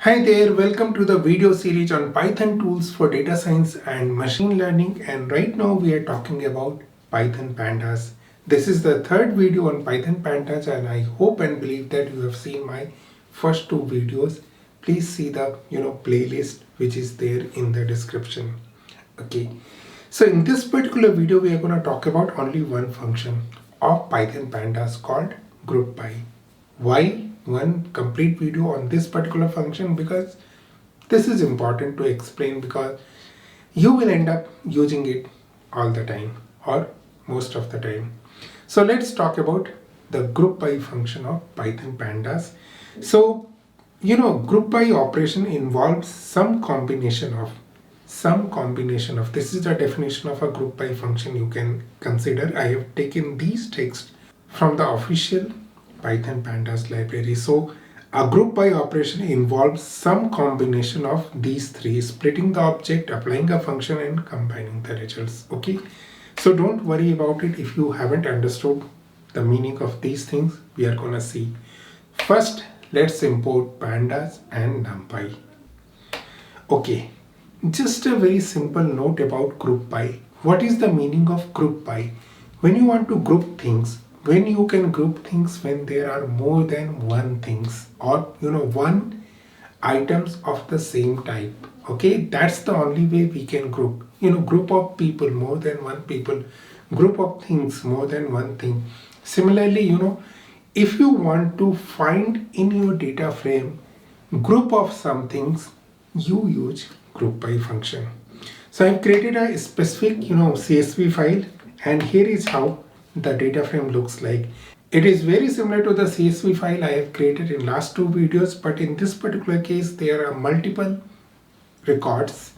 Hi there, welcome to the video series on Python tools for data science and machine learning, and right now we are talking about Python Pandas. This is the third video on Python Pandas and I hope and believe that you have seen my first two videos. Please see the playlist which is there in the description. Okay, so in this particular video we are going to talk about only one function of Python Pandas called GroupBy. Why one complete video on this particular function? Because this is important to explain, because you will end up using it all the time or most of the time. So let's talk about the GroupBy function of Python Pandas. So GroupBy operation involves some combination of this is the definition of a GroupBy function. You can consider I have taken these texts from the official Python Pandas library. So a GroupBy operation involves some combination of these three: splitting the object, applying a function, and combining the results. Okay, so don't worry about it if you haven't understood the meaning of these things. We are gonna see. First, let's import pandas and numpy. Okay, just a very simple note about GroupBy. What is the meaning of GroupBy? When you want to group things, when you can group things when there are more than one things, or one items of the same type. Okay, that's the only way we can group. Group of people, more than one people, group of things, more than one thing. Similarly, if you want to find in your data frame group of some things, you use GroupBy function. So I've created a specific CSV file, and here is how the data frame looks like. It is very similar to the CSV file I have created in last two videos, but in this particular case there are multiple records,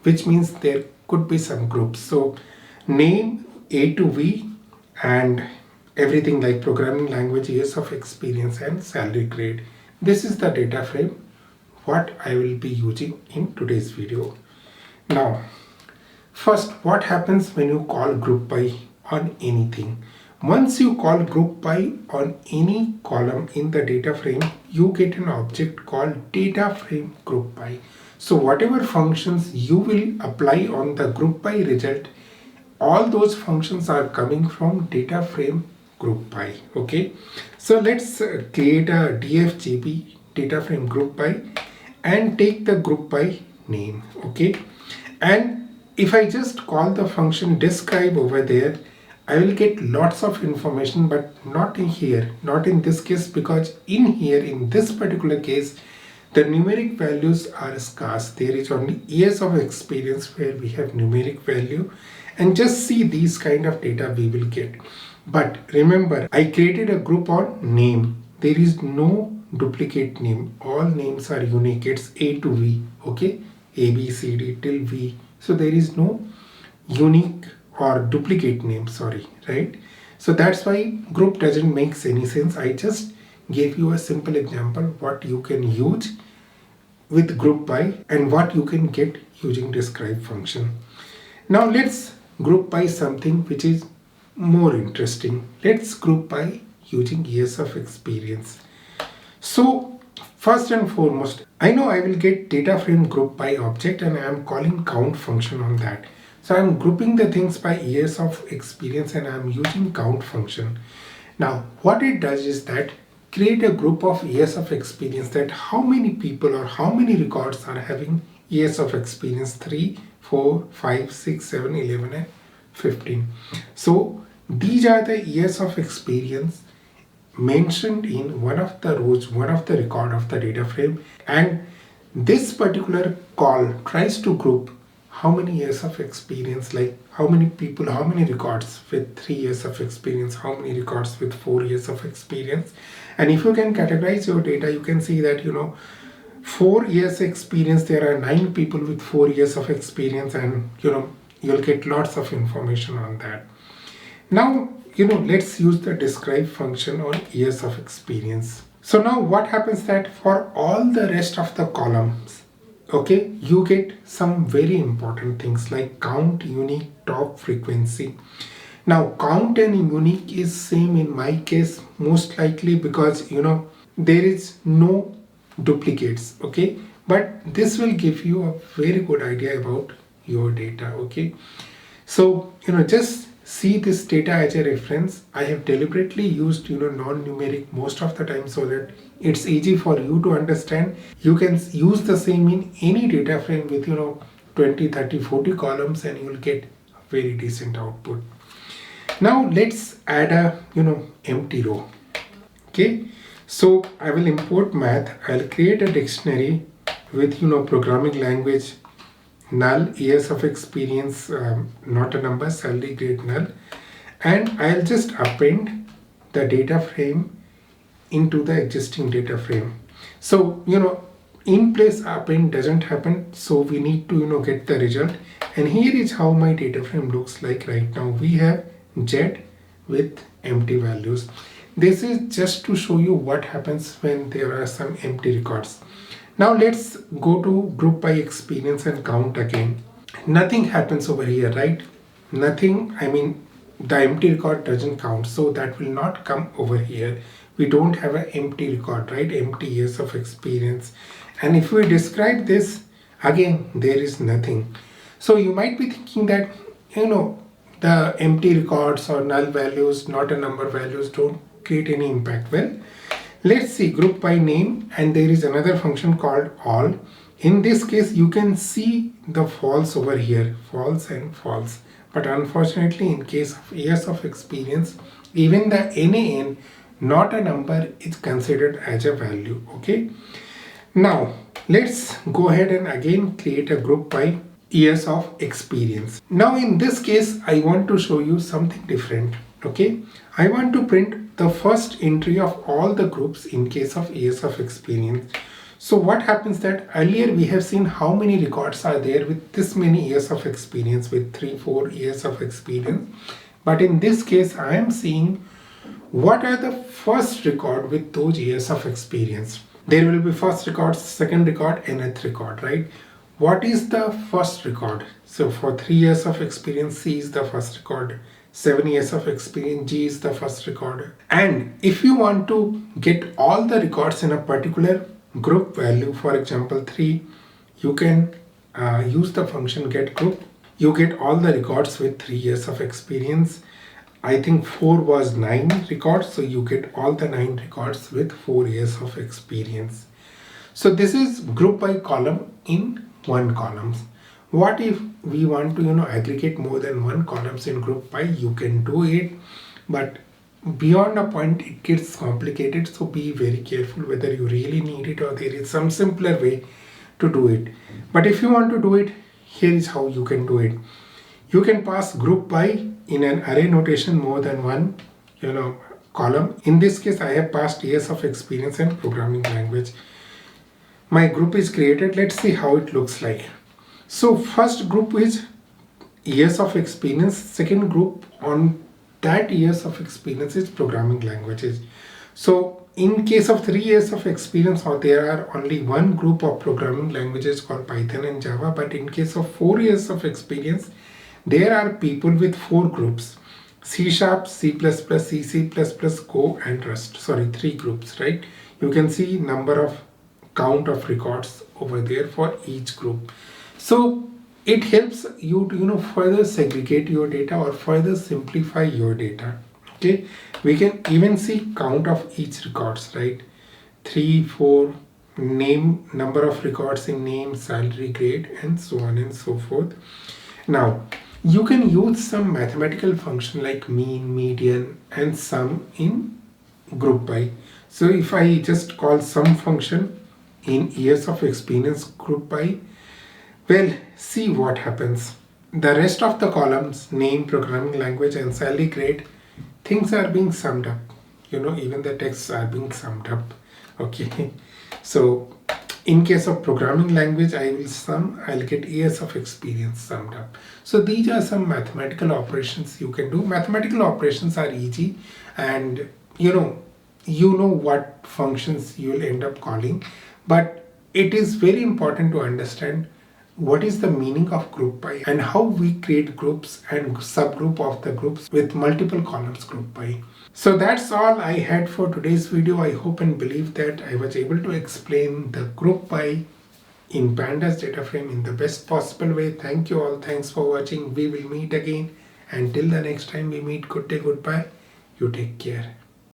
which means there could be some groups. So name, A to V, and everything like programming language, years of experience, and salary grade. This is the data frame what I will be using in today's video. Now first, what happens when you call GroupBy on anything? Once you call GroupBy on any column in the data frame, you get an object called DataFrame GroupBy. So whatever functions you will apply on the GroupBy result, all those functions are coming from DataFrame GroupBy. Okay, so let's create a DFGB DataFrame GroupBy and take the GroupBy name. Okay, and if I just call the function describe over there, I will get lots of information, but not in here, not in this case, because in here, in this particular case, the numeric values are scarce. There is only years of experience where we have numeric value, and just see these kind of data we will get. But remember, I created a group on name. There is no duplicate name. All names are unique. It's A to V. Okay, A, B, C, D till V. So there is no unique or duplicate name, right? So that's why group doesn't make any sense. I just gave you a simple example what you can use with GroupBy and what you can get using describe function. Now let's group by something which is more interesting. Let's group by using years of experience. So first and foremost, I know I will get DataFrame GroupBy object and I am calling count function on that. So I am grouping the things by years of experience and I am using count function. Now what it does is that create a group of years of experience, that how many people or how many records are having years of experience: 3, 4, 5, 6, 7, 11 and 15. So these are the years of experience mentioned in one of the rows, one of the record of the data frame, and this particular call tries to group how many years of experience, like how many people, how many records with 3 years of experience, how many records with 4 years of experience. And if you can categorize your data, you can see that 4 years experience, there are 9 people with 4 years of experience, and you'll get lots of information on that. Now let's use the describe function on years of experience. So now what happens that for all the rest of the columns, okay, you get some very important things like count, unique, top, frequency. Now count and unique is same in my case, most likely because there is no duplicates, okay? But this will give you a very good idea about your data, okay? So, just see this data as a reference. I have deliberately used, non-numeric most of the time so that it's easy for you to understand. You can use the same in any data frame with, 20, 30, 40 columns and you'll get a very decent output. Now let's add a, empty row. Okay. So I will import math. I'll create a dictionary with, programming language, null, years of experience, not a number, salary grade null, and I'll just append the data frame into the existing data frame. So in place append doesn't happen, so we need to get the result. And here is how my data frame looks like right now. We have Z with empty values. This is just to show you what happens when there are some empty records. Now let's go to group by experience and count again. Nothing happens over here, right? Nothing, the empty record doesn't count, so that will not come over here. We don't have an empty record, right? Empty years of experience. And if we describe this, again, there is nothing. So you might be thinking that, the empty records or null values, not a number values, don't create any impact. Well, let's see group by name, and there is another function called all. In this case, you can see the false over here, false and false. But unfortunately, in case of years of experience, even the NaN, not a number, is considered as a value. Okay. Now let's go ahead and again create a group by years of experience. Now in this case, I want to show you something different. Okay. I want to print the first entry of all the groups in case of years of experience. So what happens that earlier we have seen how many records are there with this many years of experience, with 3-4 years of experience. But in this case, I am seeing what are the first record with those years of experience. There will be first record, second record, and nth record, right? What is the first record? So for 3 years of experience, C is the first record. 7 years of experience, G is the first record. And if you want to get all the records in a particular group value, for example 3, you can use the function getGroup. You get all the records with 3 years of experience. I think 4 was 9 records, so you get all the 9 records with 4 years of experience. So this is group by column in one columns. What if we want to aggregate more than one columns in group by? You can do it, but beyond a point it gets complicated, so be very careful whether you really need it or there is some simpler way to do it. But if you want to do it, here is how you can do it. You can pass group by in an array notation more than one column. In this case, I have passed years of experience and programming language. My group is created. Let's see how it looks like. So first group is years of experience. Second group on that years of experience is programming languages. So in case of 3 years of experience, there are only one group of programming languages called Python and Java. But in case of 4 years of experience, there are people with 4 groups: C#, C++, C++, Go, and Rust. Sorry, 3 groups, right? You can see number of count of records over there for each group. So it helps you to further segregate your data or further simplify your data. Okay, we can even see count of each records, right? 3, 4, name, number of records in name, salary, grade, and so on and so forth. Now you can use some mathematical function like mean, median, and sum in group by. So if I just call sum function in years of experience group by, well, see what happens. The rest of the columns, name, programming language, and salary grade, things are being summed up. Even the texts are being summed up. Okay. So in case of programming language, I'll get years of experience summed up. So these are some mathematical operations you can do. Mathematical operations are easy, and you know what functions you'll end up calling, but it is very important to understand what is the meaning of group by, and how we create groups and subgroup of the groups with multiple columns group by. So that's all I had for today's video. I hope and believe that I was able to explain the group by in Pandas DataFrame in the best possible way. Thank you all. Thanks for watching. We will meet again. Until the next time we meet, good day, goodbye. You take care.